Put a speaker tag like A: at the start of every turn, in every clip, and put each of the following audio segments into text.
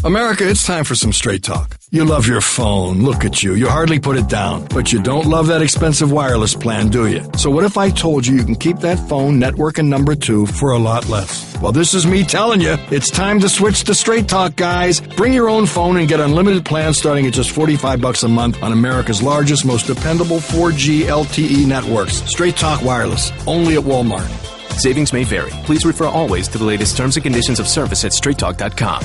A: America, it's time for some straight talk. You love your phone. Look at you. You hardly put it down. But you don't love that expensive wireless plan, do you? So what if I told you can keep that phone, network, and number 2 for a lot less? Well, this is me telling you, it's time to switch to Straight Talk, guys. Bring your own phone and get unlimited plans starting at just $45 a month on America's largest, most dependable 4G LTE networks. Straight Talk Wireless, only at Walmart.
B: Savings may vary. Please refer always to the latest terms and conditions of service at straighttalk.com.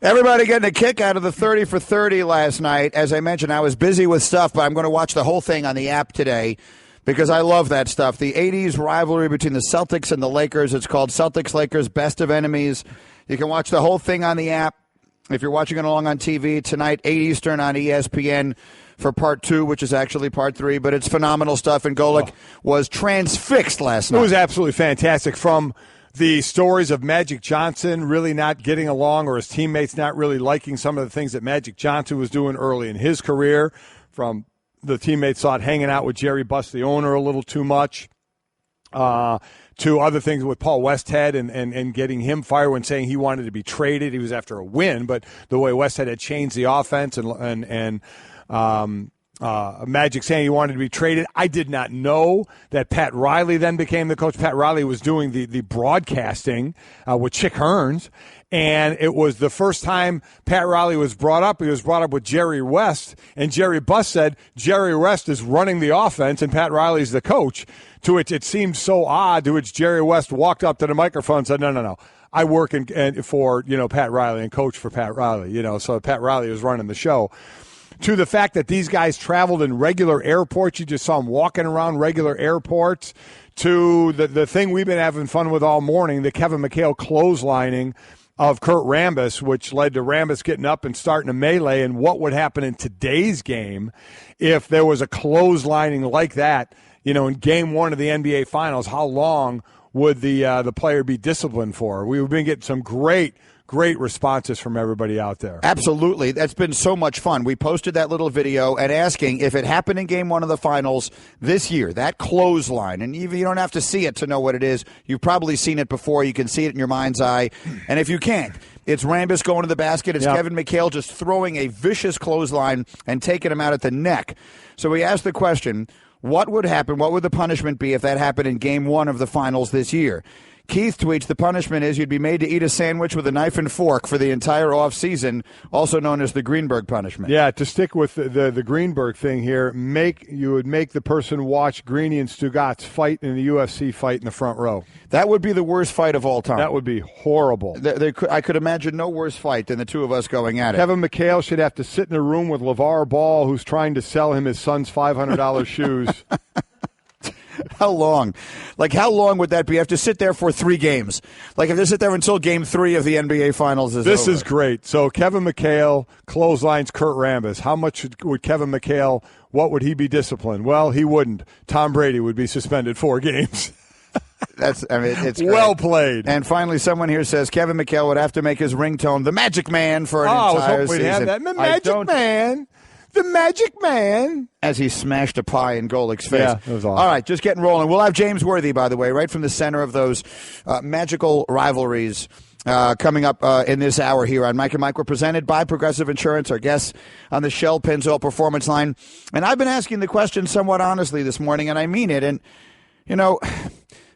C: Everybody getting a kick out of the 30 for 30 last night. As I mentioned, I was busy with stuff, but I'm going to watch the whole thing on the app today because I love that stuff. The 80s rivalry between the Celtics and the Lakers. It's called Celtics-Lakers Best of Enemies. You can watch the whole thing on the app. If you're watching it along on TV, tonight, 8 Eastern on ESPN for part 2, which is actually part 3. But it's phenomenal stuff, and Golic was transfixed last night.
D: It was absolutely fantastic. From the stories of Magic Johnson really not getting along or his teammates not really liking some of the things that Magic Johnson was doing early in his career, from the teammates thought hanging out with Jerry Buss, the owner, a little too much, to other things with Paul Westhead and getting him fired when saying he wanted to be traded. He was after a win, but the way Westhead had changed the offense and Magic saying he wanted to be traded. I did not know that Pat Riley then became the coach. Pat Riley was doing the broadcasting with Chick Hearns, and it was the first time Pat Riley was brought up. He was brought up with Jerry West, and Jerry Buss said Jerry West is running the offense and Pat Riley's the coach, to which it seemed so odd, to which Jerry West walked up to the microphone and said, no. I work for Pat Riley and coach for Pat Riley, so Pat Riley was running the show. To the fact that these guys traveled in regular airports. You just saw them walking around regular airports. To the thing we've been having fun with all morning, the Kevin McHale clotheslining of Kurt Rambis, which led to Rambis getting up and starting a melee. And what would happen in today's game if there was a clotheslining like that, in game 1 of the NBA Finals? How long would the player be disciplined for? We've been getting some great responses from everybody out there.
C: Absolutely. That's been so much fun. We posted that little video and asking if it happened in game 1 of the finals this year, that clothesline, and even you don't have to see it to know what it is. You've probably seen it before. You can see it in your mind's eye. And if you can't, it's Rambis going to the basket. It's Kevin McHale just throwing a vicious clothesline and taking him out at the neck. So we asked the question, what would happen? What would the punishment be if that happened in game 1 of the finals this year? Keith tweets, the punishment is you'd be made to eat a sandwich with a knife and fork for the entire offseason, also known as the Greenberg punishment.
D: Yeah, to stick with the Greenberg thing here, you would make the person watch Greeny and Stugatz fight in the UFC fight in the front row.
C: That would be the worst fight of all time.
D: That would be horrible.
C: I could imagine no worse fight than the two of us going at it.
D: Kevin McHale should have to sit in a room with LeVar Ball, who's trying to sell him his son's $500 shoes.
C: How long? How long would that be? You have to sit there for 3 games. If you sit there until game 3 of the NBA Finals is
D: This
C: over.
D: is great. So Kevin McHale clotheslines Kurt Rambis. How much would Kevin McHale, what would he be disciplined? Well, he wouldn't. Tom Brady would be suspended 4 games.
C: It's
D: well played.
C: And finally, someone here says Kevin McHale would have to make his ringtone the Magic Man for an entire
D: I was hoping
C: season.
D: we'd have that. The Magic Man. The Magic Man.
C: As he smashed a pie in Golic's face.
D: Yeah, that was awesome.
C: All right, just getting rolling. We'll have James Worthy, by the way, right from the center of those magical rivalries coming up in this hour here on Mike and Mike. We're presented by Progressive Insurance, our guests on the Shell Pennzoil Performance Line. And I've been asking the question somewhat honestly this morning, and I mean it. And,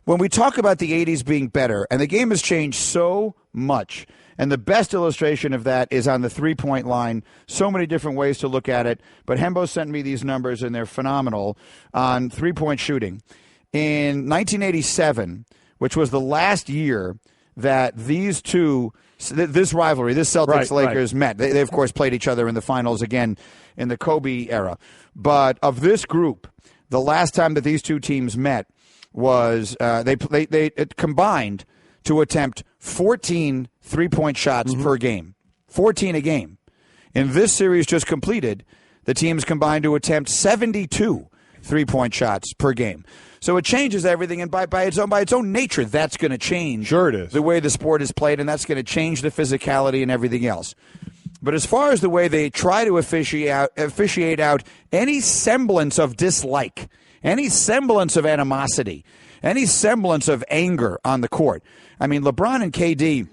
C: when we talk about the 80s being better, and the game has changed so much, and the best illustration of that is on the three-point line. So many different ways to look at it. But Hembo sent me these numbers, and they're phenomenal on three-point shooting. In 1987, which was the last year that these two, this rivalry, this Celtics-Lakers met. They, of course, played each other in the finals again in the Kobe era. But of this group, the last time that these two teams met was they combined to attempt 14 three-point shots per game. 14 a game. In this series just completed, the teams combined to attempt 72 three-point shots per game. So it changes everything, and by its own nature, that's going to change the way the sport is played, and that's going to change the physicality and everything else. But as far as the way they try to officiate out any semblance of dislike, any semblance of animosity, any semblance of anger on the court. I mean, LeBron and KD,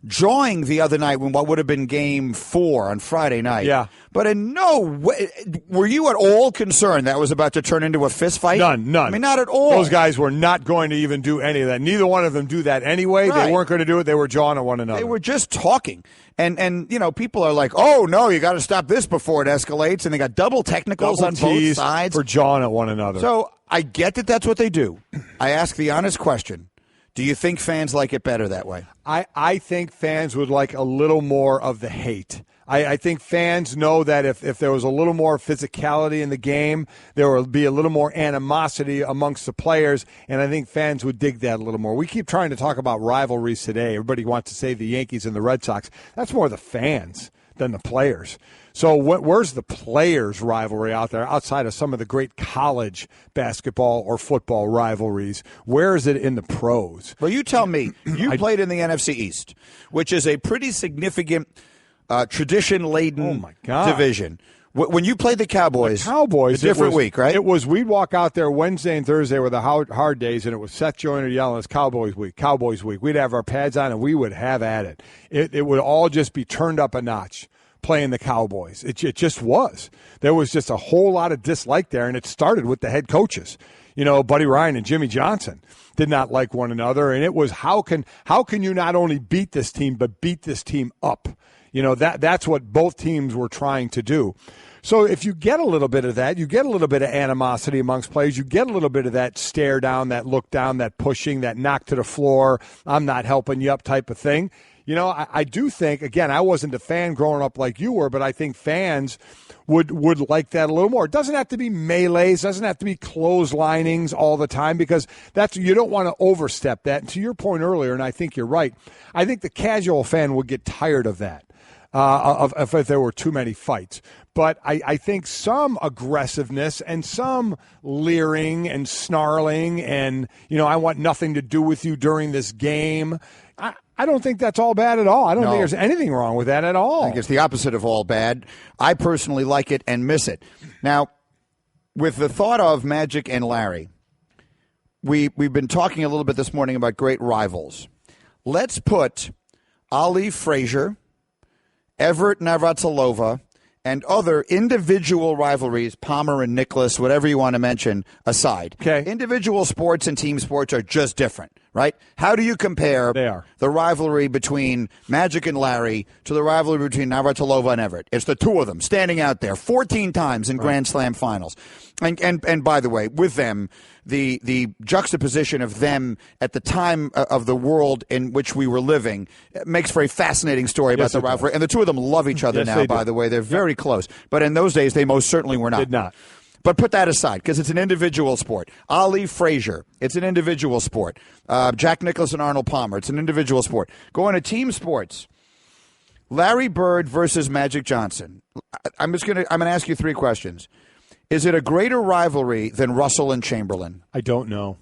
C: jawing the other night when what would have been Game 4 on Friday night.
D: Yeah.
C: But in no way were you at all concerned that was about to turn into a fist fight?
D: None.
C: I mean, not at all.
D: Those guys were not going to even do any of that. Neither one of them do that anyway.
C: Right.
D: They weren't going to do it. They were jawing at one another.
C: They were just talking. And people are like, oh, no, you got to stop this before it escalates. And they got double technicals on both sides.
D: For jawing at one another.
C: So I get that that's what they do. I ask the honest question. Do you think fans like it better that way?
D: I think fans would like a little more of the hate. I think fans know that if there was a little more physicality in the game, there would be a little more animosity amongst the players, and I think fans would dig that a little more. We keep trying to talk about rivalries today. Everybody wants to say the Yankees and the Red Sox. That's more the fans than the players. So where's the players' rivalry out there outside of some of the great college basketball or football rivalries? Where is it in the pros?
C: Well, you tell me. You played in the NFC East, which is a pretty significant tradition-laden division. When you played the Cowboys, a different week, right?
D: We'd walk out there Wednesday and Thursday were the hard days, and it was Seth Joyner yelling, it's Cowboys week. We'd have our pads on, and we would have at it. It would all just be turned up a notch playing the Cowboys. It just was. There was just a whole lot of dislike there, and it started with the head coaches. Buddy Ryan and Jimmy Johnson did not like one another, and it was how can you not only beat this team, but beat this team up? That's what both teams were trying to do. So if you get a little bit of that, you get a little bit of animosity amongst players, you get a little bit of that stare down, that look down, that pushing, that knock to the floor, I'm not helping you up type of thing. I do think, again, I wasn't a fan growing up like you were, but I think fans would like that a little more. It doesn't have to be melees, doesn't have to be clotheslinings all the time, because you don't want to overstep that. And to your point earlier, and I think you're right, I think the casual fan would get tired of that. If there were too many fights. But I think some aggressiveness and some leering and snarling and, I want nothing to do with you during this game. I don't think that's all bad at all. I don't think there's anything wrong with that at all.
C: I think it's the opposite of all bad. I personally like it and miss it. Now, with the thought of Magic and Larry, we've been talking a little bit this morning about great rivals. Let's put Ali Frazier, Everett Navratilova, and other individual rivalries, Palmer and Nicholas, whatever you want to mention, aside.
D: Okay.
C: Individual sports and team sports are just different, right? How do you compare the rivalry between Magic and Larry to the rivalry between Navratilova and Everett? It's the two of them standing out there 14 times in Grand Slam finals. And by the way, with them, the juxtaposition of them at the time of the world in which we were living makes for a fascinating story about the rivalry. And the two of them love each other now, by the way. They're very close. But in those days, they most certainly were not.
D: Did not.
C: But put that aside, because it's an individual sport. Ali Frazier, it's an individual sport. Jack Nicklaus and Arnold Palmer, it's an individual sport. Going to team sports. Larry Bird versus Magic Johnson. I'm going to ask you three questions. Is it a greater rivalry than Russell and Chamberlain?
D: I don't know.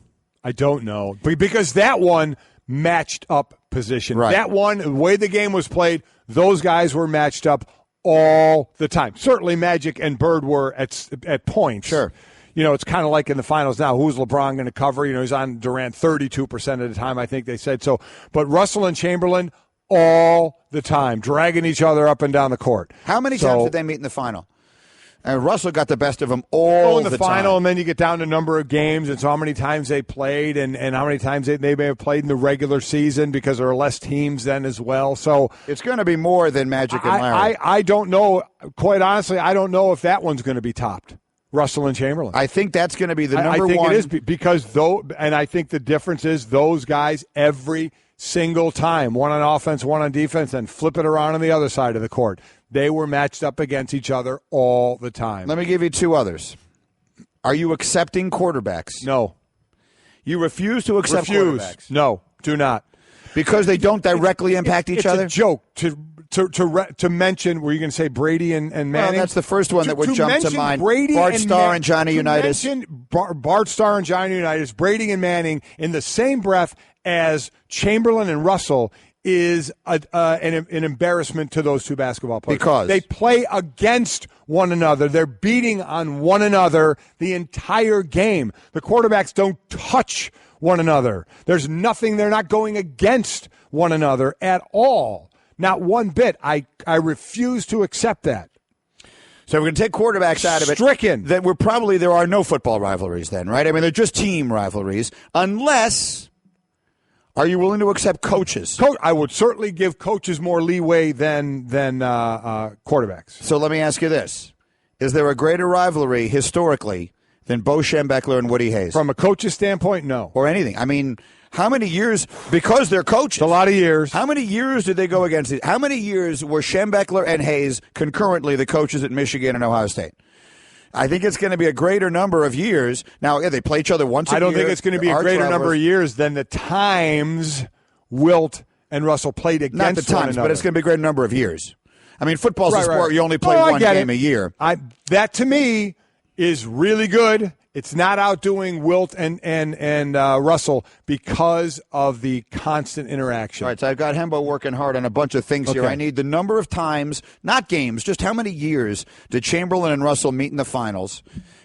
D: Because that one matched up position.
C: Right.
D: That one, the way the game was played, those guys were matched up all the time. Certainly Magic and Bird were at points.
C: Sure.
D: It's kind of like in the finals now. Who's LeBron going to cover? He's on Durant 32% of the time, I think they said so. But Russell and Chamberlain all the time, dragging each other up and down the court.
C: How many times did they meet in the final? And Russell got the best of them all
D: in the final, time. And then you get down to number of games, and so how many times they played, and how many times they may have played in the regular season, because there are less teams then as well. So
C: it's going to be more than Magic and Larry.
D: I don't know. Quite honestly, I don't know if that one's going to be topped. Russell and Chamberlain.
C: I think that's going to be the number one.
D: I think it is, because and I think the difference is those guys every single time, one on offense, one on defense, and flip it around on the other side of the court. They were matched up against each other all the time.
C: Let me give you two others. Are you accepting quarterbacks?
D: No.
C: You refuse to accept quarterbacks?
D: No, do not.
C: Because they don't directly impact each other?
D: It's a joke to mention. Were you going to say Brady and Manning?
C: Well, that's the first one that would jump to mind. Bart Starr and Johnny Unitas.
D: Bart Starr and Johnny Unitas, Brady and Manning in the same breath as Chamberlain and Russell is an embarrassment to those two basketball players.
C: Because
D: they play against one another. They're beating on one another the entire game. The quarterbacks don't touch one another. There's nothing. They're not going against one another at all. Not one bit. I refuse to accept that.
C: So we're going to take quarterbacks out of it.
D: Stricken.
C: That there are no football rivalries then, right? I mean, they're just team rivalries. Unless, are you willing to accept coaches?
D: I would certainly give coaches more leeway than quarterbacks.
C: So let me ask you this. Is there a greater rivalry historically than Bo Schembechler and Woody Hayes?
D: From a coach's standpoint, no.
C: Or anything. I mean, how many years, because they're coaches.
D: It's a lot of years.
C: How many years did they go against it? How many years were Schembechler and Hayes concurrently the coaches at Michigan and Ohio State? I think it's going to be a greater number of years. Now, they play each other once a year.
D: I don't think it's going to be a greater number of years than the times Wilt and Russell played against
C: Not the times,
D: one another.
C: but it's going to be a greater number of years. I mean, football's a sport where you only play one game a year.
D: That, to me, is really good. It's not outdoing Wilt and Russell because of the constant interaction.
C: All right, so I've got Hembo working hard on a bunch of things here. I need the number of times, not games, just how many years did Chamberlain and Russell meet in the finals?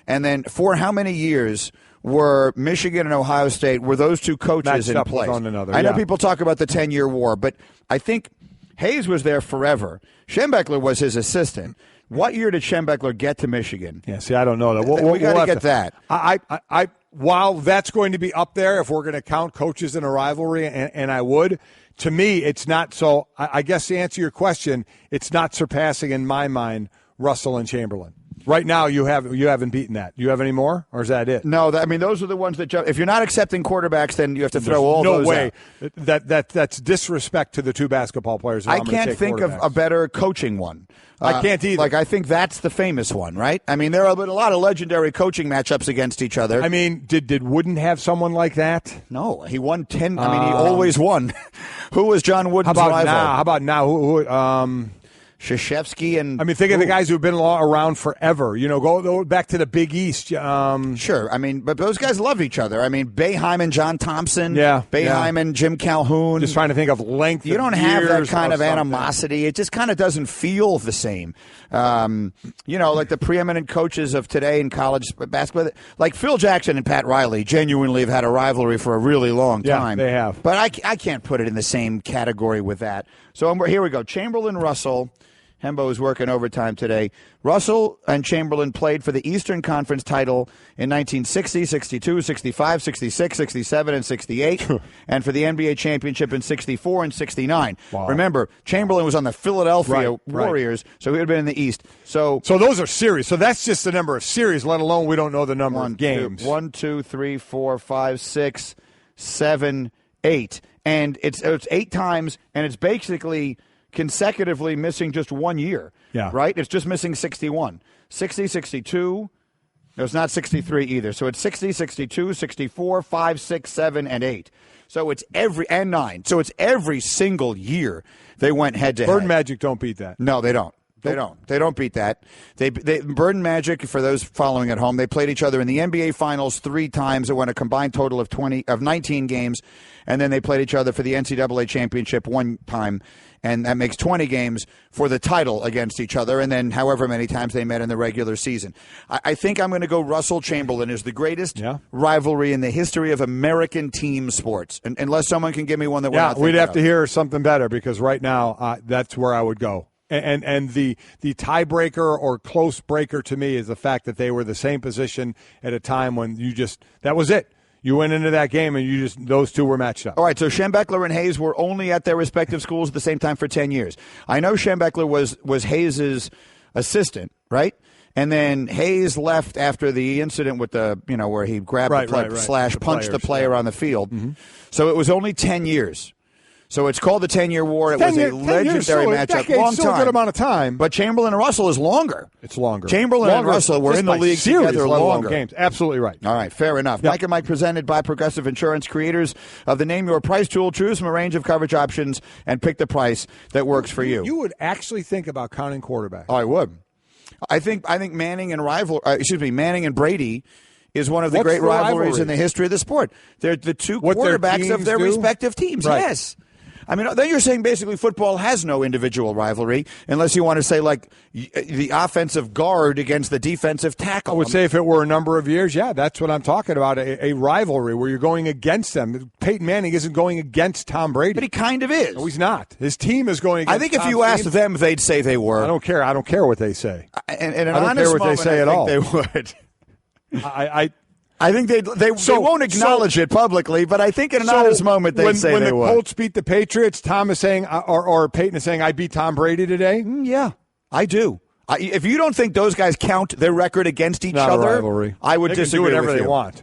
C: And then for how many years were Michigan and Ohio State, were those two coaches in place?
D: One another,
C: I know people talk about the 10-year war, but I think Hayes was there forever. Schembechler was his assistant. What year did Schembechler get to Michigan?
D: Yeah, see, I don't know that.
C: We got to get that.
D: I while that's going to be up there, if we're going to count coaches in a rivalry, and I would, to me, it's not. So I guess to answer your question, it's not surpassing in my mind Russell and Chamberlain. Right now, you haven't beaten that. Do you have any more, or is that it?
C: No, those are the ones that jump. If you're not accepting quarterbacks, then you have to throw all those out.
D: No way. That's disrespect to the two basketball players.
C: I can't think of a better coaching one.
D: I can't either.
C: I think that's the famous one, right? I mean, there have been a lot of legendary coaching matchups against each other.
D: I mean, did Wooden have someone like that?
C: No, he won 10. I mean, he always won. Who was John Wooden's rival?
D: How about now? Who
C: Krzyzewski and
D: I mean, think of the guys who've been around forever. You know, go back to the Big East.
C: Sure. I mean, but those guys love each other. I mean, Boeheim and John Thompson.
D: Yeah.
C: Boeheim and Jim Calhoun.
D: Just trying to think of length.
C: You don't have that kind of animosity. It just kind of doesn't feel the same. You know, like the preeminent coaches of today in college basketball, like Phil Jackson and Pat Riley, genuinely have had a rivalry for a really long time.
D: Yeah, they have.
C: But I can't put it in the same category with that. So here we go. Chamberlain, Russell. Hembo is working overtime today. Russell and Chamberlain played for the Eastern Conference title in 1960, 62, 65, 66, 67, and 68, and for the NBA championship in 64 and 69. Wow. Remember, Chamberlain was on the Philadelphia Warriors, so he would have been in the East. So
D: those are series. So that's just the number of series, let alone we don't know the number of games.
C: 1, 2, 3, 4, 5, 6, 7, 8. And it's 8 times, and it's basically consecutively missing just 1 year.
D: Yeah.
C: Right? It's just missing 61. 60, 62. No, it's not 63 either. So it's 60, 62, 64, 5, 6, 7, and 8. So it's and 9. So it's every single year they went head to head.
D: Bird and Magic don't beat that.
C: No, they don't. They don't beat that. Bird and Magic, for those following at home, they played each other in the NBA Finals 3 times. It went a combined total of 19 games, and then they played each other for the NCAA championship 1 time, and that makes 20 games for the title against each other, and then however many times they met in the regular season. I think I'm going to go Russell Chamberlain is the greatest rivalry in the history of American team sports, unless someone can give me one that we're not thinking
D: we'd have
C: of.
D: to hear something better, because right now that's where I would go. And the tiebreaker or close breaker to me is the fact that they were the same position at a time when that was it. You went into that game and those two were matched up.
C: All right, so Schembechler and Hayes were only at their respective schools at the same time for 10 years. I know Schembechler was Hayes' assistant, right? And then Hayes left after the incident with where he grabbed the player, punched the player on the field. Mm-hmm. So it was only 10 years. So it's called the 10-year war. It was a legendary matchup. Long
D: time. A good amount of time.
C: But Chamberlain and Russell is longer.
D: It's longer.
C: Chamberlain and Russell were in the league together longer.
D: Games. Absolutely right.
C: All right, fair enough. Yep. Mike and Mike presented by Progressive Insurance, creators of the Name Your Price tool. Choose from a range of coverage options and pick the price that works for you.
D: You would actually think about counting quarterbacks.
C: Oh, I would. I think Manning and Brady is one of the great rivalries in the history of the sport. They're the two quarterbacks of their respective teams.
D: Right.
C: Yes. I mean, then you're saying basically football has no individual rivalry unless you want to say like the offensive guard against the defensive tackle.
D: I would say if it were a number of years, yeah, that's what I'm talking about, a rivalry where you're going against them. Peyton Manning isn't going against Tom Brady.
C: But he kind of is.
D: No, he's not. His team is going against
C: I think if you asked them, they'd say they were.
D: I don't care. I don't care what they say.
C: And in an
D: I don't
C: honest
D: care what
C: moment,
D: they say
C: I
D: at
C: think
D: all.
C: they would.
D: I
C: think they won't acknowledge it publicly, but I think in an honest moment they'd say
D: when
C: they
D: the
C: would.
D: Colts beat the Patriots, Tom is saying, or Peyton is saying, I beat Tom Brady today?
C: Yeah, I do. If you don't think those guys count their record against each other,
D: rivalry.
C: I would
D: they
C: disagree
D: can do whatever
C: with
D: they
C: you.
D: want.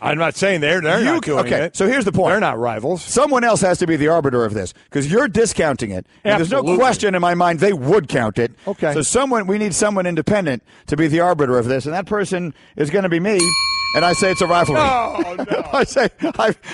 D: I'm not saying they're not doing it.
C: So here's the point.
D: They're not rivals.
C: Someone else has to be the arbiter of this because you're discounting it. And there's no question in my mind they would count it.
D: Okay.
C: So we need someone independent to be the arbiter of this, and that person is going to be me. And I say it's a rivalry.
D: No.
C: I say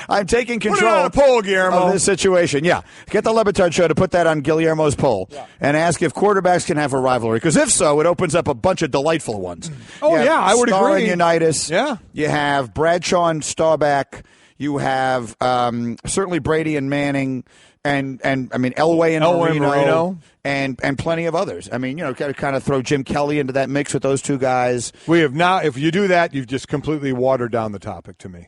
C: I'm taking control
D: on a poll, Guillermo.
C: of this situation. Yeah. Get the Le Batard Show to put that on Guillermo's poll and ask if quarterbacks can have a rivalry. Because if so, it opens up a bunch of delightful ones.
D: Oh, yeah, I would
C: Starr
D: agree.
C: and Unitas.
D: Yeah.
C: You have Bradshaw and Staubach. You have certainly Brady and Manning. And I mean Elway and Marino. And plenty of others. I mean, kind of throw Jim Kelly into that mix with those two guys.
D: We have now. If you do that, you've just completely watered down the topic to me.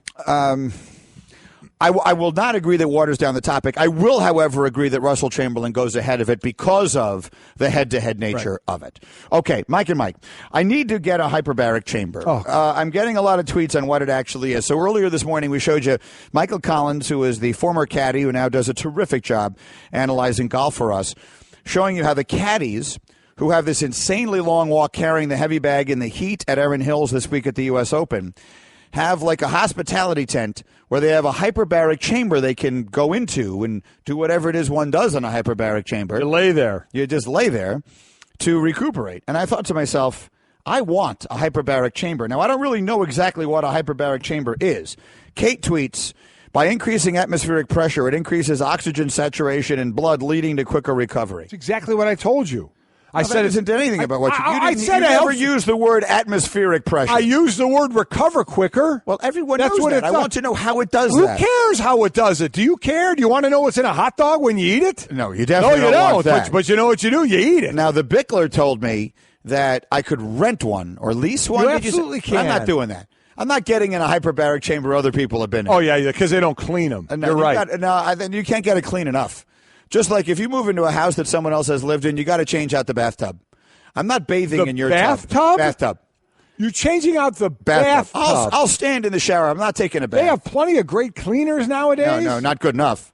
C: I will not agree that waters down the topic. I will, however, agree that Russell Chamberlain goes ahead of it because of the head-to-head nature of it. Okay, Mike and Mike, I need to get a hyperbaric chamber. I'm getting a lot of tweets on what it actually is. So earlier this morning, we showed you Michael Collins, who is the former caddy who now does a terrific job analyzing golf for us, showing you how the caddies who have this insanely long walk carrying the heavy bag in the heat at Erin Hills this week at the U.S. Open have like a hospitality tent where they have a hyperbaric chamber they can go into and do whatever it is one does in a hyperbaric chamber.
D: You lay there.
C: You just lay there to recuperate. And I thought to myself, I want a hyperbaric chamber. Now, I don't really know exactly what a hyperbaric chamber is. Kate tweets, by increasing atmospheric pressure, it increases oxygen saturation in blood, leading to quicker recovery.
D: That's exactly what I told you.
C: I said it isn't anything about what you
D: said.
C: You never used the word atmospheric pressure.
D: I used the word recover quicker.
C: Well, everyone knows that. I want to know how it does that.
D: Who cares how it does it? Do you care? Do you want to know what's in a hot dog when you eat it?
C: No, you definitely don't want that.
D: But you know what you do? You eat it.
C: Now, the Bickler told me that I could rent one or lease one.
D: You absolutely can.
C: I'm not doing that. I'm not getting in a hyperbaric chamber other people have been in.
D: Oh, yeah, because they don't clean them. You're right.
C: Then you can't get it clean enough. Just like if you move into a house that someone else has lived in, you got to change out the bathtub. I'm not bathing in your
D: bathtub?
C: Bathtub.
D: You're changing out the bathtub.
C: I'll stand in the shower. I'm not taking a bath.
D: They have plenty of great cleaners nowadays.
C: No, not good enough.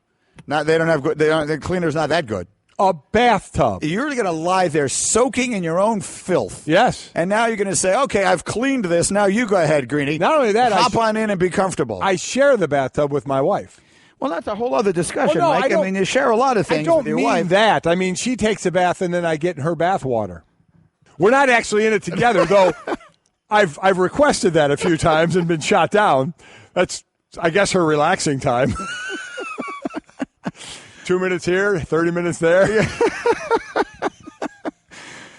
C: They don't have good. The cleaner's not that good.
D: A bathtub.
C: You're going to lie there soaking in your own filth.
D: Yes.
C: And now you're going to say, okay, I've cleaned this. Now you go ahead, Greeny.
D: Not only that,
C: hop on in and be comfortable.
D: I share the bathtub with my wife.
C: Well, that's a whole other discussion,
D: well, no,
C: Mike. I mean, you share a lot of things with your wife.
D: I don't mean that. I mean, she takes a bath and then I get in her bath water. We're not actually in it together, though. I've requested that a few times and been shot down. That's, I guess, her relaxing time. 2 minutes here, 30 minutes there.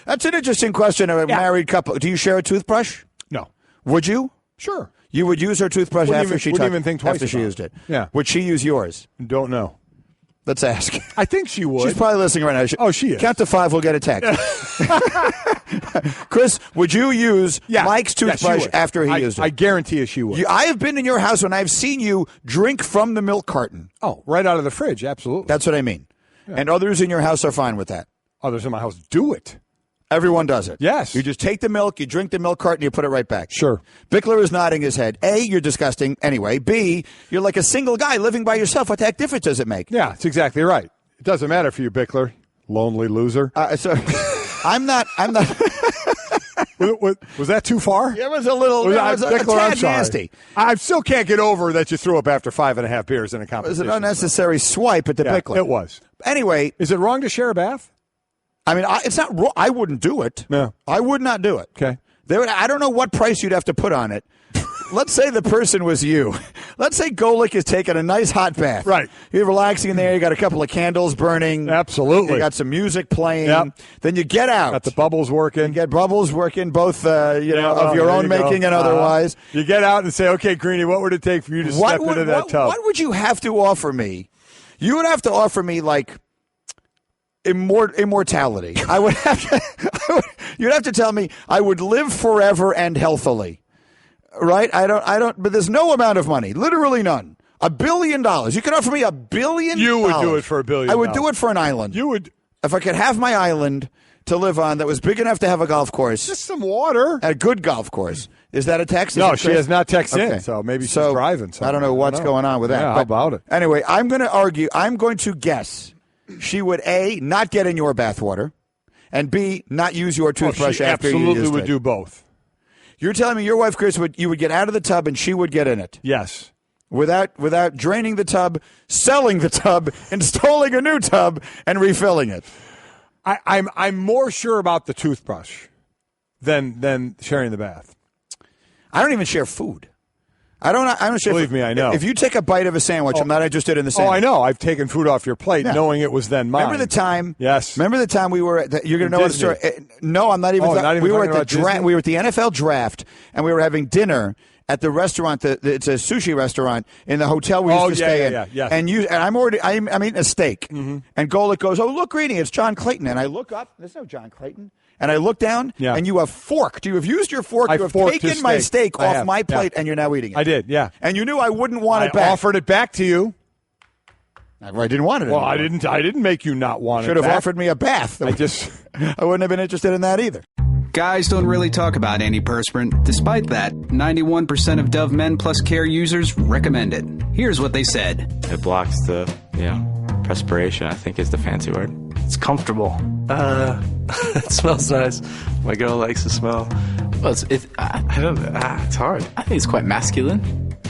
C: That's an interesting question of a married couple. Do you share a toothbrush?
D: No.
C: Would you?
D: Sure.
C: You would use her toothbrush after she used it.
D: Yeah.
C: Would she use yours?
D: Don't know.
C: Let's ask.
D: I think she would.
C: She's probably listening right now.
D: She is.
C: Count to 5, we'll get a text. Chris, would you use Mike's toothbrush after he used it?
D: I guarantee you she would.
C: I have been in your house when I've seen you drink from the milk carton.
D: Oh, right out of the fridge, absolutely.
C: That's what I mean. Yeah. And others in your house are fine with that.
D: Others in my house do it.
C: Everyone does it.
D: Yes.
C: You just take the milk, you drink the milk carton, you put it right back.
D: Sure.
C: Bickler is nodding his head. A, you're disgusting anyway. B, you're like a single guy living by yourself. What the heck difference does it make?
D: Yeah, that's exactly right. It doesn't matter for you, Bickler. Lonely loser.
C: So I'm not.
D: Was that too far?
C: It was a little.
D: Bickler,
C: a tad nasty.
D: I still can't get over that you threw up after 5.5 beers in a competition.
C: It was an unnecessary swipe at the Bickler.
D: It was.
C: Anyway.
D: Is it wrong to share a bath?
C: I mean, it's not wrong. I wouldn't do it.
D: No.
C: I would not do it.
D: Okay.
C: I don't know what price you'd have to put on it. Let's say the person was you. Let's say Golic is taking a nice hot bath.
D: Right.
C: You're relaxing in there. You got a couple of candles burning.
D: Absolutely.
C: You got some music playing.
D: Yep.
C: Then you get out.
D: Got the bubbles working.
C: You get bubbles working, both of your own making and otherwise.
D: You get out and say, okay, Greeny, what would it take for you to step into that tub?
C: What would you have to offer me? You would have to offer me like immortality. I would have to. You'd have to tell me I would live forever and healthily, right? I don't. But there's no amount of money, literally none. $1 billion. You could offer me $1 billion.
D: You would do it for $1 billion.
C: I would do it for an island.
D: You would,
C: if I could have my island to live on that was big enough to have a golf course,
D: just some water,
C: a good golf course. Is that a text?
D: No, she has not texted in, so maybe she's driving.
C: I don't know what's going on with that.
D: Yeah, how about it?
C: Anyway, I'm going to argue. I'm going to guess she would A, not get in your bathwater, and B, not use your toothbrush after you used it.
D: Absolutely would do both.
C: You're telling me your wife, Chris, you would get out of the tub and she would get in it?
D: Yes.
C: Without draining the tub, selling the tub, installing a new tub, and refilling it.
D: I'm more sure about the toothbrush than sharing the bath.
C: I don't even share food. I don't share.
D: Believe me, I know.
C: If you take a bite of a sandwich, I'm not interested in the sandwich.
D: Oh, I know. I've taken food off your plate, knowing it was then mine.
C: Remember the time?
D: Yes.
C: Remember the time we were at you're going to know the story. No, I'm not even. We were at the draft. We were at the NFL draft, and we were having dinner at the restaurant. It's a sushi restaurant in the hotel we used to stay in.
D: Yeah.
C: And I'm eating a steak, and Golic goes, "Oh, look, Greeny, it's John Clayton." And I look up. There's no John Clayton. And I look down, and you have forked. You have used your fork. You have taken my steak off my plate, and you're now eating it.
D: I did, yeah.
C: And you knew I wouldn't want it back.
D: I offered it back to you.
C: I didn't want it.
D: Well,
C: anymore.
D: I didn't make you not want it.
C: Should have offered me a bath.
D: I
C: wouldn't have been interested in that either.
E: Guys don't really talk about antiperspirant. Despite that, 91% of Dove Men Plus Care users recommend it. Here's what they said.
F: It blocks the, perspiration, I think is the fancy word.
G: It's comfortable. It smells nice. My girl likes the smell.
F: Well, it's hard.
H: I think it's quite masculine.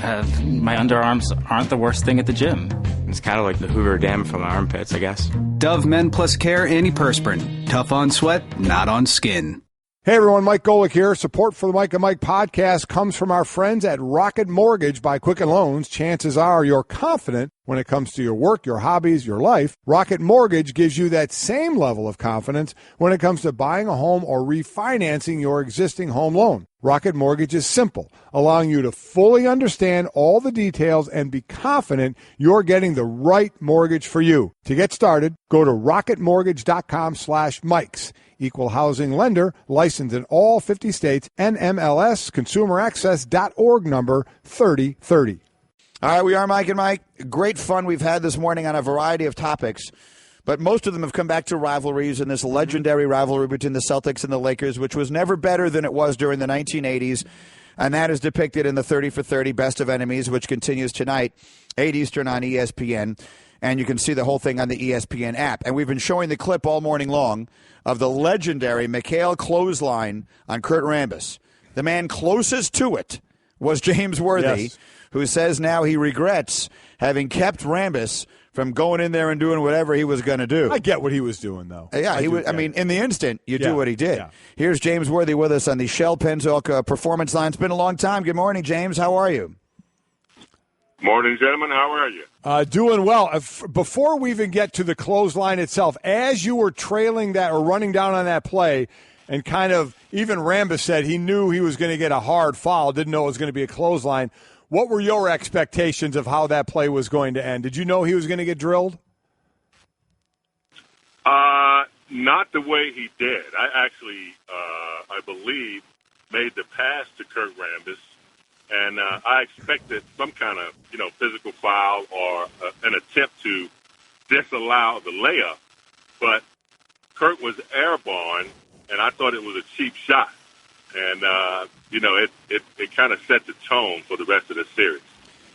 H: My underarms aren't the worst thing at the gym.
F: It's kind of like the Hoover Dam from my armpits, I guess.
E: Dove Men Plus Care Antiperspirant. Tough on sweat, not on skin.
D: Hey everyone, Mike Golic here. Support for the Mike and Mike podcast comes from our friends at Rocket Mortgage by Quicken Loans. Chances are you're confident when it comes to your work, your hobbies, your life. Rocket Mortgage gives you that same level of confidence when it comes to buying a home or refinancing your existing home loan. Rocket Mortgage is simple, allowing you to fully understand all the details and be confident you're getting the right mortgage for you. To get started, go to rocketmortgage.com/Mikes. Equal housing lender, licensed in all 50 states, NMLS, consumeraccess.org number 3030.
C: All right, we are Mike and Mike. Great fun we've had this morning on a variety of topics, but most of them have come back to rivalries and this legendary rivalry between the Celtics and the Lakers, which was never better than it was during the 1980s, and that is depicted in the 30 for 30 Best of Enemies, which continues tonight, 8 Eastern on ESPN. And you can see the whole thing on the ESPN app. And we've been showing the clip all morning long of the legendary McHale clothesline on Kurt Rambis. The man closest to it was James Worthy, who says now he regrets having kept Rambis from going in there and doing whatever he was going to do.
D: I get what he was doing, though.
C: Yeah, I mean, in the instant, you do what he did. Yeah. Here's James Worthy with us on the Shell Pennzoil Performance Line. It's been a long time. Good morning, James. How are you?
I: Morning, gentlemen. How are you?
D: Doing well. Before we even get to the clothesline itself, as you were trailing that or running down on that play, and kind of even Rambis said he knew he was going to get a hard foul, didn't know it was going to be a clothesline. What were your expectations of how that play was going to end? Did you know he was going to get drilled?
I: Not the way he did. I actually, I believe, made the pass to Kurt Rambis. And I expected some kind of, physical foul or an attempt to disallow the layup. But Kurt was airborne, and I thought it was a cheap shot. And, it kind of set the tone for the rest of the series.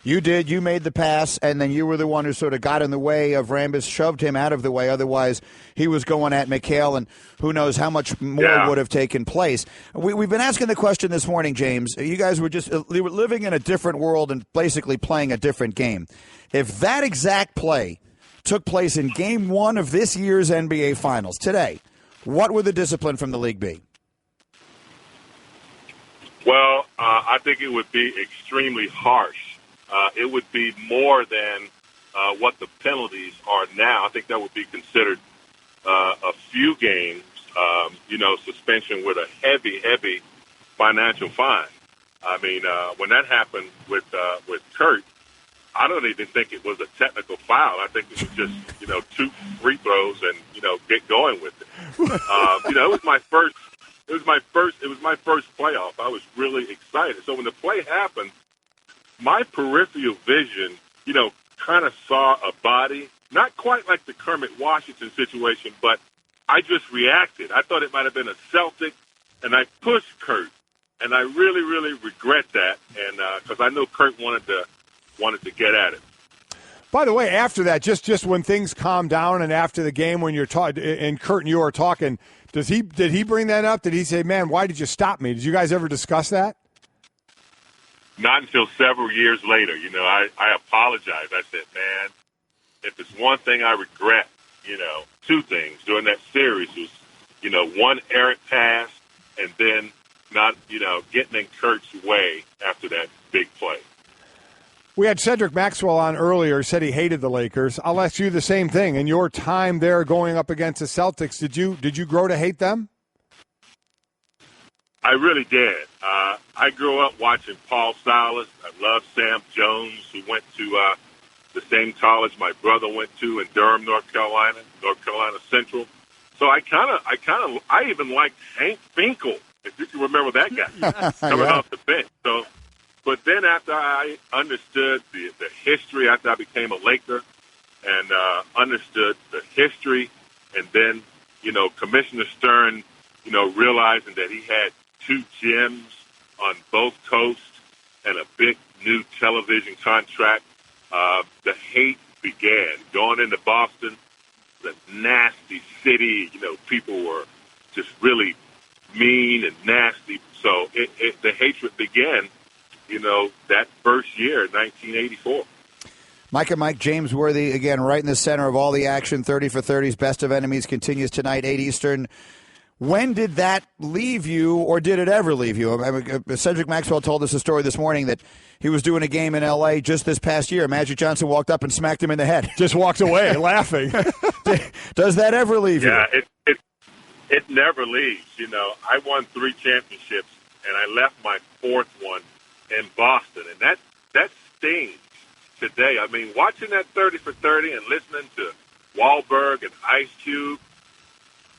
C: You did. You made the pass, and then you were the one who sort of got in the way of Rambis, shoved him out of the way. Otherwise, he was going at McHale, and who knows how much more would have taken place. We've been asking the question this morning, James. You guys were living in a different world and basically playing a different game. If that exact play took place in Game 1 of this year's NBA Finals today, what would the discipline from the league be?
I: Well, I think it would be extremely harsh. It would be more than what the penalties are now. I think that would be considered a few games, suspension with a heavy financial fine. I mean, when that happened with Kurt, I don't even think it was a technical foul. I think it was just, 2 free throws and, get going with it. It was my first playoff. I was really excited. So when the play happened, my peripheral vision, kind of saw a body, not quite like the Kermit Washington situation, but I just reacted. I thought it might have been a Celtic, and I pushed Kurt. And I really, really regret that, and because I know Kurt wanted to get at it.
D: By the way, after that, just when things calmed down and after the game when you're talking, and Kurt and you are talking, did he bring that up? Did he say, man, why did you stop me? Did you guys ever discuss that?
I: Not until several years later. I apologized. I said, man, if it's one thing I regret, 2 things during that series was, one errant pass and then not, getting in Kurt's way after that big play.
D: We had Cedric Maxwell on earlier, said he hated the Lakers. I'll ask you the same thing. In your time there going up against the Celtics, did you grow to hate them?
I: I really did. I grew up watching Paul Silas. I loved Sam Jones, who went to the same college my brother went to in Durham, North Carolina Central. So I even liked Hank Finkel, if you can remember that guy, coming off the bench. So, but then after I understood the history, after I became a Laker and understood the history, and then, Commissioner Stern, realizing that he had 2 gyms on both coasts and a big new television contract, the hate began. Going into Boston, the nasty city, people were just really mean and nasty. So the hatred began, that first year, 1984.
C: Mike and Mike, James Worthy, again, right in the center of all the action. 30 for 30's Best of Enemies continues tonight, 8 Eastern. When did that leave you, or did it ever leave you? Cedric Maxwell told us a story this morning that he was doing a game in L.A. just this past year. Magic Johnson walked up and smacked him in the head.
D: Just walked away laughing.
C: Does that ever leave you?
I: Yeah, it never leaves. I won 3 championships, and I left my 4th one in Boston, and that stings today. I mean, watching that 30 for 30 and listening to Wahlberg and Ice Cube,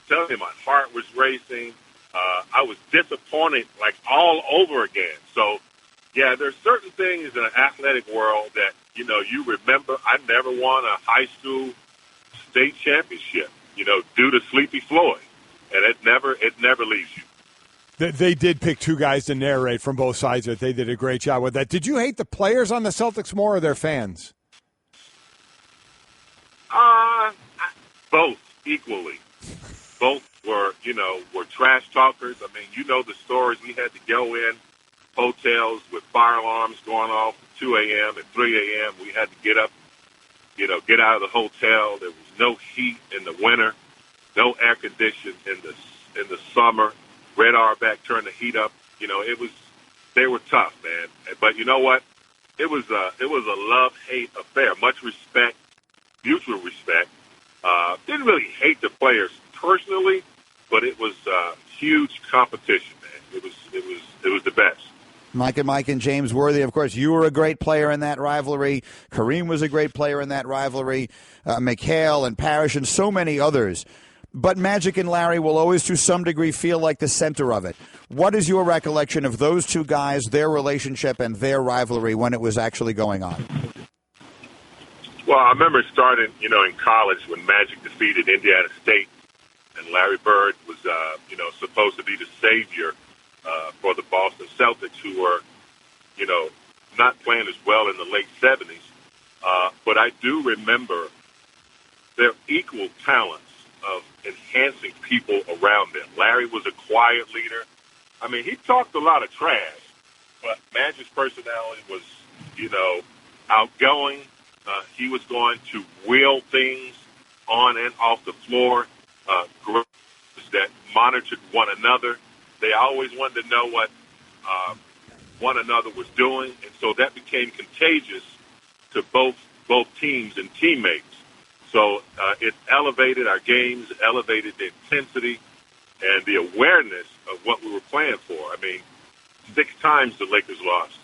I: telling me my heart was racing. I was disappointed, like, all over again. So, yeah, there's certain things in the athletic world that, you remember. I never won a high school state championship, due to Sleepy Floyd. And it never leaves you.
D: They did pick 2 guys to narrate from both sides of it. They did a great job with that. Did you hate the players on the Celtics more or their fans?
I: Both equally. Both were trash talkers. I mean, the stories. We had to go in hotels with fire alarms going off at 2 a.m. and 3 a.m. We had to get up, get out of the hotel. There was no heat in the winter, no air conditioning in the summer. Red Auerbach turned the heat up. They were tough, man. But you know what? It was a love-hate affair. Much respect, mutual respect. Didn't really hate the players personally, but it was huge competition, man. It was the best.
C: Mike and James Worthy, of course, you were a great player in that rivalry. Kareem was a great player in that rivalry. McHale and Parrish and so many others. But Magic and Larry will always, to some degree, feel like the center of it. What is your recollection of those 2 guys, their relationship, and their rivalry when it was actually going on?
I: Well, I remember starting, in college when Magic defeated Indiana State, and Larry Bird was, supposed to be the savior for the Boston Celtics, who were, not playing as well in the late 70s. But I do remember their equal talents of enhancing people around them. Larry was a quiet leader. I mean, he talked a lot of trash, but Magic's personality was, outgoing. He was going to will things on and off the floor, groups that monitored one another. They always wanted to know what one another was doing, and so that became contagious to both teams and teammates. So it elevated our games, elevated the intensity and the awareness of what we were playing for. I mean, 6 times the Lakers lost.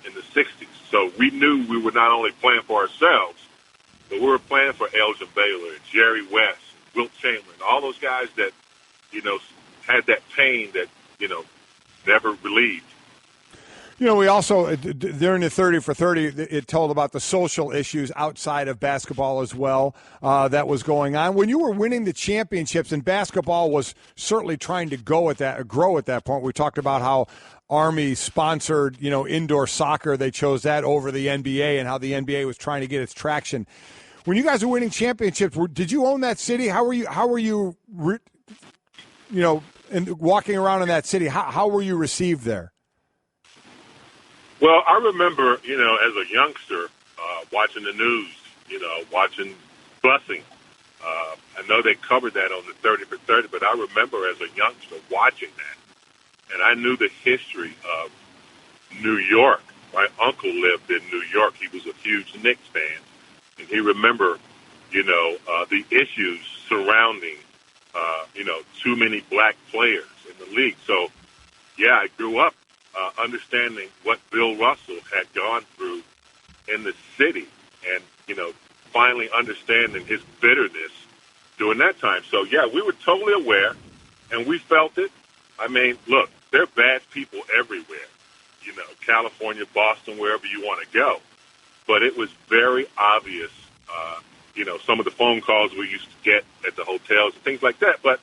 I: in the 60s. So we knew we were not only playing for ourselves, but we were playing for Elgin Baylor, Jerry West, Wilt Chamberlain, all those guys that, had that pain that, never relieved.
D: We also, during the 30 for 30, it told about the social issues outside of basketball as well that was going on. When you were winning the championships, and basketball was certainly trying to grow at that point, we talked about how Army sponsored, indoor soccer. They chose that over the NBA and how the NBA was trying to get its traction. When you guys were winning championships, did you own that city? How were you, and walking around in that city? How were you received there?
I: Well, I remember, as a youngster, watching the news, watching busing. I know they covered that on the 30 for 30, but I remember as a youngster watching that. And I knew the history of New York. My uncle lived in New York. He was a huge Knicks fan. And he remembered, the issues surrounding, too many black players in the league. So, yeah, I grew up understanding what Bill Russell had gone through in the city and, finally understanding his bitterness during that time. So, yeah, we were totally aware, and we felt it. I mean, look, there are bad people everywhere, California, Boston, wherever you want to go. But it was very obvious, some of the phone calls we used to get at the hotels and things like that. But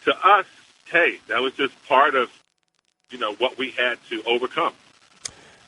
I: to us, hey, that was just part of, what we had to overcome.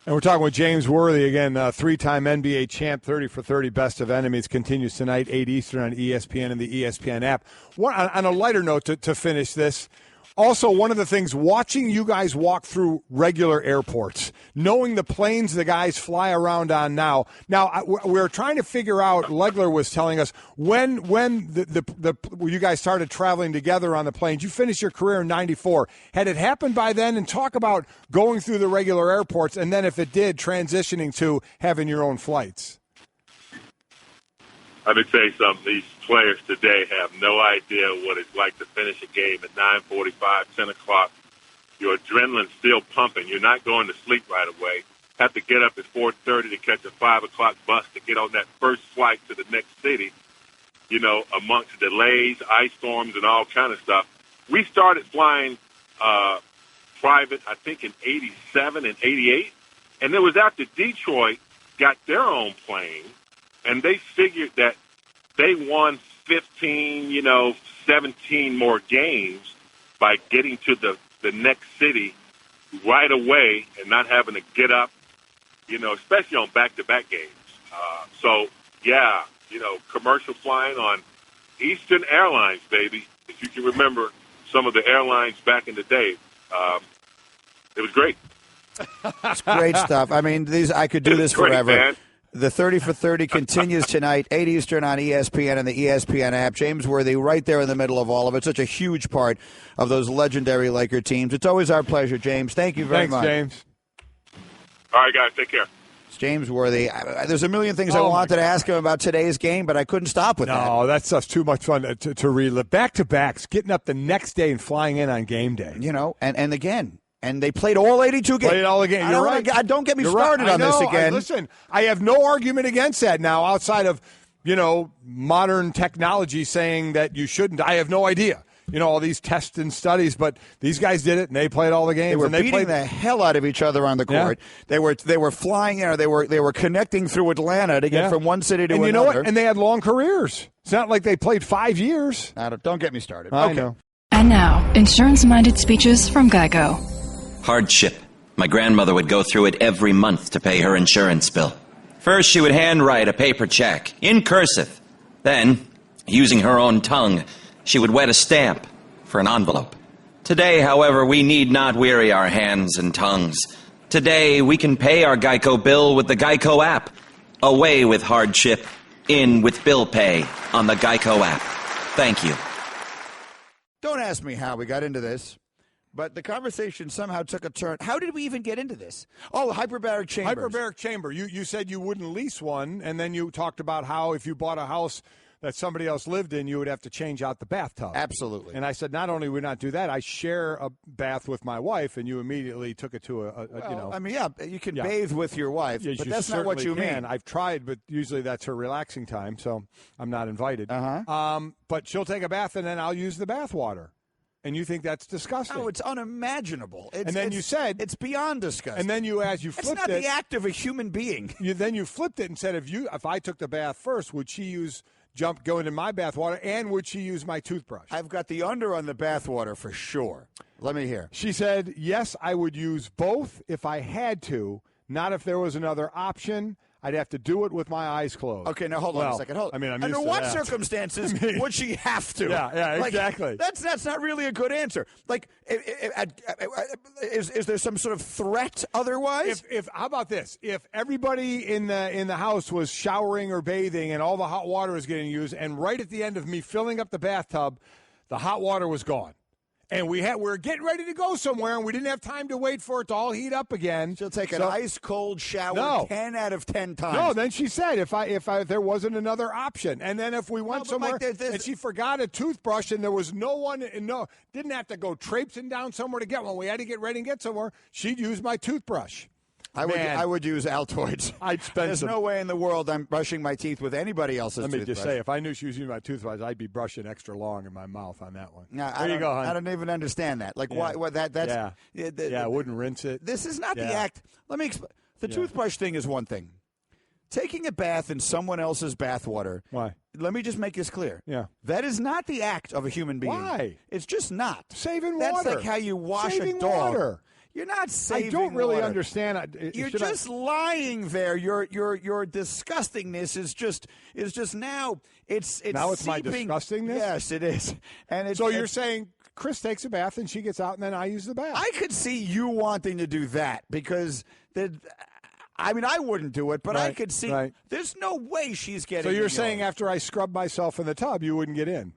D: And we're talking with James Worthy, again, three-time NBA champ, 30 for 30, Best of Enemies, continues tonight, 8 Eastern on ESPN and the ESPN app. On a lighter note to finish this, also, one of the things, watching you guys walk through regular airports, knowing the planes the guys fly around on now. Now, we're trying to figure out, Legler was telling us, when you guys started traveling together on the planes, you finished your career in 94. Had it happened by then? And talk about going through the regular airports, and then if it did, transitioning to having your own flights.
I: Let me tell you something. These players today have no idea what it's like to finish a game at 9:45, 10 o'clock. Your adrenaline's still pumping. You're not going to sleep right away. Have to get up at 4:30 to catch a 5 o'clock bus to get on that first flight to the next city, amongst delays, ice storms, and all kind of stuff. We started flying private, I think, in 87 and 88. And it was after Detroit got their own plane. And they figured that they won 15, 17 more games by getting to the next city right away and not having to get up, especially on back-to-back games. Commercial flying on Eastern Airlines, baby. If you can remember some of the airlines back in the day, it was great.
C: It's great stuff. I mean, I could do this forever.
I: Man.
C: The 30 for 30 continues tonight, 8 Eastern on ESPN and the ESPN app. James Worthy right there in the middle of all of it. Such a huge part of those legendary Laker teams. It's always our pleasure, James. Thank you very much.
D: Thanks, James.
I: All right, guys. Take care.
C: It's James Worthy. There's a million things I wanted to ask him about today's game, but I couldn't stop with that.
D: No, that stuff's too much fun to relive. Back-to-backs, getting up the next day and flying in on game day.
C: And again. And they played all 82 games.
D: Played all the games. You're right.
C: Don't get me started on this again.
D: Listen, I have no argument against that now outside of, modern technology saying that you shouldn't. I have no idea. All these tests and studies, but these guys did it, and they played all the games.
C: They were beating the hell out of each other on the court. Yeah. They were flying, they were connecting through Atlanta to get from one city to another.
D: And you know what? And they had long careers. It's not like they played 5 years.
C: Don't get me started.
D: I know.
J: And now, insurance-minded speeches from Geico.
K: Hardship. My grandmother would go through it every month to pay her insurance bill. First, she would handwrite a paper check, in cursive. Then, using her own tongue, she would wet a stamp for an envelope. Today, however, we need not weary our hands and tongues. Today, we can pay our Geico bill with the Geico app. Away with hardship, in with bill pay on the Geico app. Thank you.
C: Don't ask me how we got into this. But the conversation somehow took a turn. How did we even get into this? Oh, hyperbaric chambers.
D: Hyperbaric chamber. You said you wouldn't lease one, and then you talked about how if you bought a house that somebody else lived in, you would have to change out the bathtub.
C: Absolutely.
D: And I said, not only would not do that, I share a bath with my wife, and you immediately took it to
C: I mean, you can bathe with your wife, but that's not what you mean.
D: I've tried, but usually that's her relaxing time, so I'm not invited. But she'll take a bath, and then I'll use the bath water. And you think that's disgusting?
C: No, it's unimaginable.
D: You said
C: it's beyond disgusting.
D: And then you flipped it.
C: It's not the act of a human being.
D: Then you flipped it and said, if I took the bath first, would she go into my bath water, and would she use my toothbrush?
C: I've got the under on the bath water for sure. Let me hear.
D: She said, yes, I would use both if I had to, not if there was another option. I'd have to do it with my eyes closed.
C: Okay, now hold on a second. Under what circumstances would she have to?
D: Yeah, exactly.
C: That's not really a good answer. Like, is there some sort of threat otherwise?
D: If how about this? If everybody in the house was showering or bathing, and all the hot water was getting used, and right at the end of me filling up the bathtub, the hot water was gone. And we were getting ready to go somewhere, and we didn't have time to wait for it to all heat up again.
C: She'll take an ice cold shower 10 out of 10 times.
D: No, then she said if there wasn't another option, and then if we went somewhere and she forgot a toothbrush and there was no one, didn't have to go traipsing down somewhere to get one. We had to get ready and get somewhere. She'd use my toothbrush.
C: I would use Altoids. There's no way in the world I'm brushing my teeth with anybody else's toothbrush.
D: Let me just say, if I knew she was using my toothbrush, I'd be brushing extra long in my mouth on that one.
C: No,
D: there you go, hon.
C: I don't even understand that. Like, why? What that's
D: I wouldn't rinse it.
C: This is not the act. Let me explain. The toothbrush thing is one thing. Taking a bath in someone else's bathwater.
D: Why?
C: Let me just make this clear.
D: Yeah.
C: That is not the act of a human being.
D: Why?
C: It's just not.
D: Saving
C: water.
D: That's
C: like how you wash
D: saving
C: a dog.
D: Water.
C: You're not saving
D: I don't really
C: water.
D: understand.
C: You're just lying there. Your disgustingness is just now. It's
D: now it's
C: seeping.
D: My disgustingness.
C: Yes, it is. And
D: so you're saying Chris takes a bath and she gets out and then I use the bath.
C: I could see you wanting to do that because I wouldn't do it, but I could see there's no way she's getting.
D: So you're saying after I scrub myself in the tub, you wouldn't get in?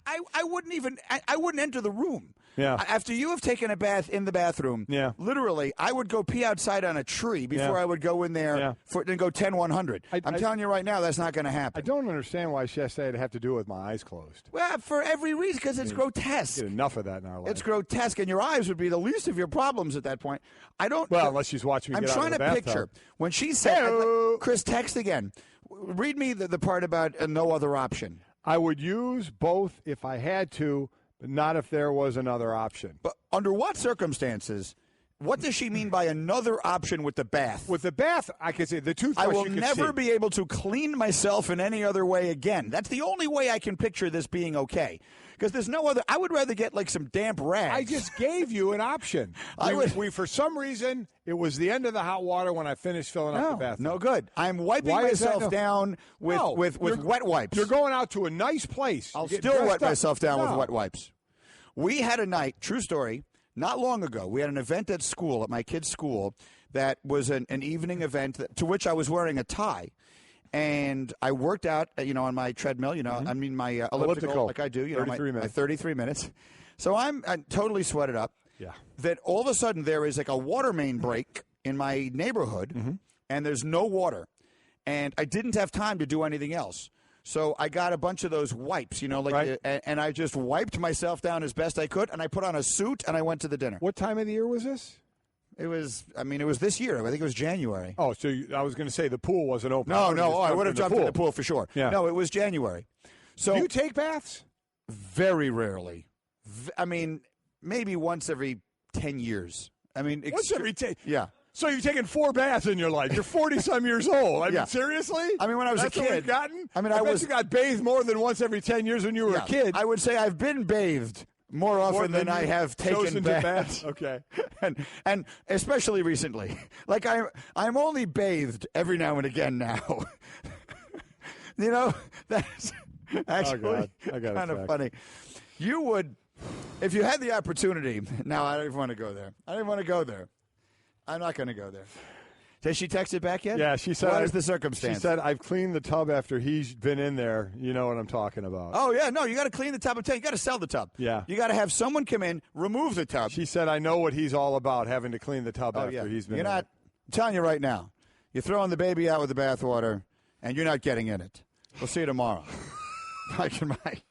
C: I wouldn't even. I wouldn't enter the room.
D: Yeah.
C: After you have taken a bath in the bathroom, literally, I would go pee outside on a tree before I would go in there and go 10-100. I'm telling you right now, that's not going to happen.
D: I don't understand why she has to have to do it with my eyes closed.
C: Well, for every reason, because it's grotesque.
D: Get enough of that in our life.
C: It's grotesque, and your eyes would be the least of your problems at that point. I don't.
D: Well, unless she's watching me get out of the bathtub.
C: I'm trying to picture when she said, Chris, text again. Read me the part about no other option.
D: I would use both if I had to, but not if there was another option.
C: But under what circumstances? What does she mean by another option with the bath?
D: With the bath, I could say the toothbrush.
C: I will never be able to clean myself in any other way again. That's the only way I can picture this being okay. Because there's no other. I would rather get like some damp rags.
D: I just gave you an option. We for some reason, it was the end of the hot water when I finished filling up the bathroom.
C: No good. I'm wiping myself down with wet wipes.
D: You're going out to a nice place.
C: I'll still wet myself down with wet wipes. We had a night, true story, not long ago. We had an event at school, at my kid's school, that was an evening event to which I was wearing a tie. And I worked out, on my treadmill, my elliptical, like I do, 33 minutes. So I'm totally sweated up.
D: Yeah.
C: That all of a sudden there is like a water main break in my neighborhood, and there's no water. And I didn't have time to do anything else. So I got a bunch of those wipes, and I just wiped myself down as best I could, and I put on a suit, and I went to the dinner.
D: What time of the year was this?
C: It was this year. I think it was January.
D: Oh, so I was going to say the pool wasn't open.
C: No, I would have jumped in the pool for sure.
D: Yeah.
C: No, it was January. So
D: do you take baths?
C: Very rarely. Maybe once every 10 years.
D: Once every 10?
C: Yeah.
D: So you've taken 4 baths in your life. You're 40-some years old.
C: Seriously?
D: When I was
C: a kid.
D: What we've gotten? I bet you got bathed more than once every 10 years when you were a kid.
C: I would say I've been bathed more often than I have taken baths.
D: Okay.
C: and especially recently. Like I'm only bathed every now and again now. That's actually kind of funny. You would, if you had the opportunity. Now I don't even want to go there. I'm not going to go there. Has she texted back yet?
D: Yeah, she said.
C: What is the circumstance?
D: She said, I've cleaned the tub after he's been in there. You know what I'm talking about.
C: Oh, yeah. No, you got to clean the tub. You got to sell the tub.
D: Yeah.
C: You got to have someone come in, remove the tub.
D: She said, I know what he's all about, having to clean the tub after he's been in
C: I'm telling you right now, you're throwing the baby out with the bathwater, and you're not getting in it. We'll see you tomorrow. Mike and Mike.